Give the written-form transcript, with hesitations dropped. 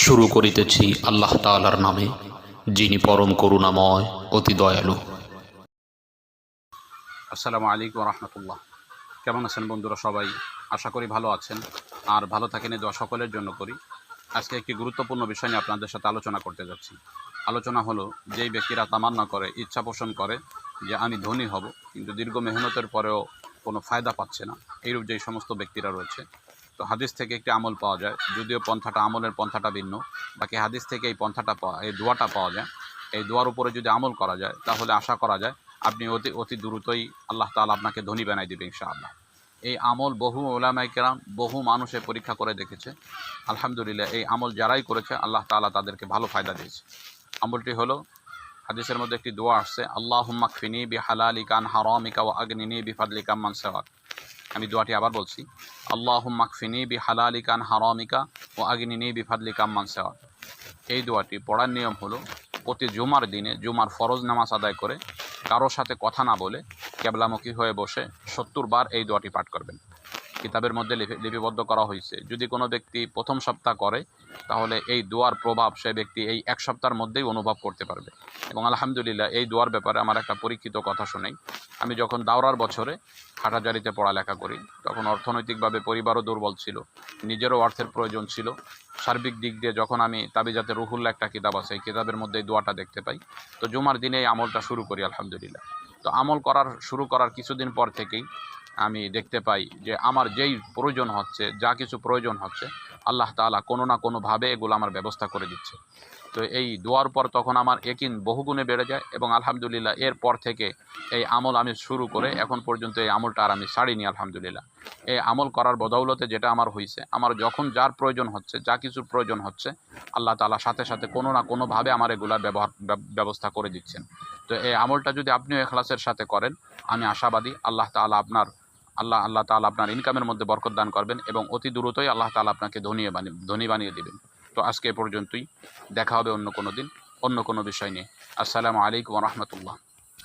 শুরু করিতেছি আল্লাহ তাআলার নামে, যিনি পরম করুণাময় অতি দয়ালু। আসসালামু আলাইকুম রহমতুল্লাহ। কেমন আছেন বন্ধুরা? সবাই আশা করি ভালো আছেন, আর ভালো থাকেন এই দোয়া সকলের জন্য করি। আজকে একটি গুরুত্বপূর্ণ বিষয় নিয়ে আপনাদের সাথে আলোচনা করতে যাচ্ছি। আলোচনা হলো, যেই ব্যক্তিরা তামান্না করে, ইচ্ছা পোষণ করে যে আমি ধনী হব, কিন্তু দীর্ঘ মেহনতের পরেও কোনো ফায়দা পাচ্ছে না, এইরূপ যেই সমস্ত ব্যক্তিরা রয়েছে। তো হাদিস থেকে একটি আমল পাওয়া যায়, যদিও আমলের পন্থাটা ভিন্ন। বাকি হাদিস থেকে এই এই দোয়াটা পাওয়া যায়। এই দোয়ার উপরে যদি আমল করা যায়, তাহলে আশা করা যায় আপনি অতি অতি দ্রুতই আল্লাহ তাআলা আপনাকে ধনী বানাই দিবে ইনশাআল্লাহ। এই আমল বহু উলামায়ে কেরাম, বহু মানুষে পরীক্ষা করে দেখেছে। আলহামদুলিল্লাহ, এই আমল যারাই করেছে আল্লাহ তাআলা তাদেরকে ভালো ফায়দা দিয়েছে। আমলটি হলো, হাদিসের মধ্যে একটি দোয়া আসছে, আল্লাহুম্মা কফিনি বিহালালিকা আন হারামিকা ওয়া আগনিনি বিফাদলিকা আম্মান সিওয়াক। আমি দোয়াটি আবার বলছি, আল্লাহুম্মা কফিনি বিহালালিকা আন হারামিকা ওয়া আগনিনি বিফাদলিকা আম্মান সিওয়াক। এই দোয়াটি পড়ার নিয়ম হলো, প্রতি জুমার দিনে জুমার ফরজ নামাজ আদায় করে কারোর সাথে কথা না বলে কেবলামুখী হয়ে বসে ৭০ বার এই দোয়াটি পাঠ করবেন। কিতাবের মধ্যে লিপিবদ্ধ করা হয়েছে, যদি কোনো ব্যক্তি প্রথম সপ্তাহ করে, তাহলে এই দোয়ার প্রভাব সে ব্যক্তি এই এক সপ্তাহের মধ্যেই অনুভব করতে পারবে। এবং আলহামদুলিল্লাহ, এই দোয়ার ব্যাপারে আমার একটা পরীক্ষিত কথা শোনাই। আমি যখন দাওরার বছরে হাটাজারিতে পড়ালেখা করি, তখন অর্থনৈতিকভাবে পরিবারও দুর্বল ছিল, নিজেরও অর্থের প্রয়োজন ছিল। সার্বিক দিক দিয়ে যখন আমি তাবিজাতে রুহুল্লাহ একটা কিতাব আছে, এই কিতাবের মধ্যে এই দোয়াটা দেখতে পাই, তো জুমার দিনে এই আমলটা শুরু করি আলহামদুলিল্লাহ। তো আমল শুরু করার কিছুদিন পর থেকেই আমি দেখতে পাই যে আমার যেই প্রয়োজন হচ্ছে, যা কিছু প্রয়োজন হচ্ছে, আল্লাহ তাআলা কোনো না কোনোভাবে এগুলো আমার ব্যবস্থা করে দিচ্ছে। তো এই দোয়ার পর তখন আমার ইয়াকিন বহুগুণে বেড়ে যায়, এবং আলহামদুলিল্লাহ এরপর থেকে এই আমল আমি শুরু করে এখন পর্যন্ত এই আমলটা আর আমি ছাড়িনি আলহামদুলিল্লাহ। এই আমল করার বদৌলতে যেটা আমার হয়েছে, আমার যখন যার প্রয়োজন হচ্ছে, যা কিছুর প্রয়োজন হচ্ছে, আল্লাহ তাআলা সাথে সাথে কোনো না কোনোভাবে আমার এগুলার ব্যবস্থা করে দিচ্ছেন। তো এই আমলটা যদি আপনিও ইখলাসের সাথে করেন, আমি আশাবাদী আল্লাহ তাআলা আপনার ইনকামের মধ্যে বরকত দান করবেন, এবং অতি দ্রুতই আল্লাহ তাআলা আপনাকে ধনী বানিয়ে দিবেন। তো আজকে এ পর্যন্তই, দেখা হবে অন্য কোনো দিন অন্য কোনো বিষয় নিয়ে। আসসালামু আলাইকুম ওয়া রাহমাতুল্লাহ।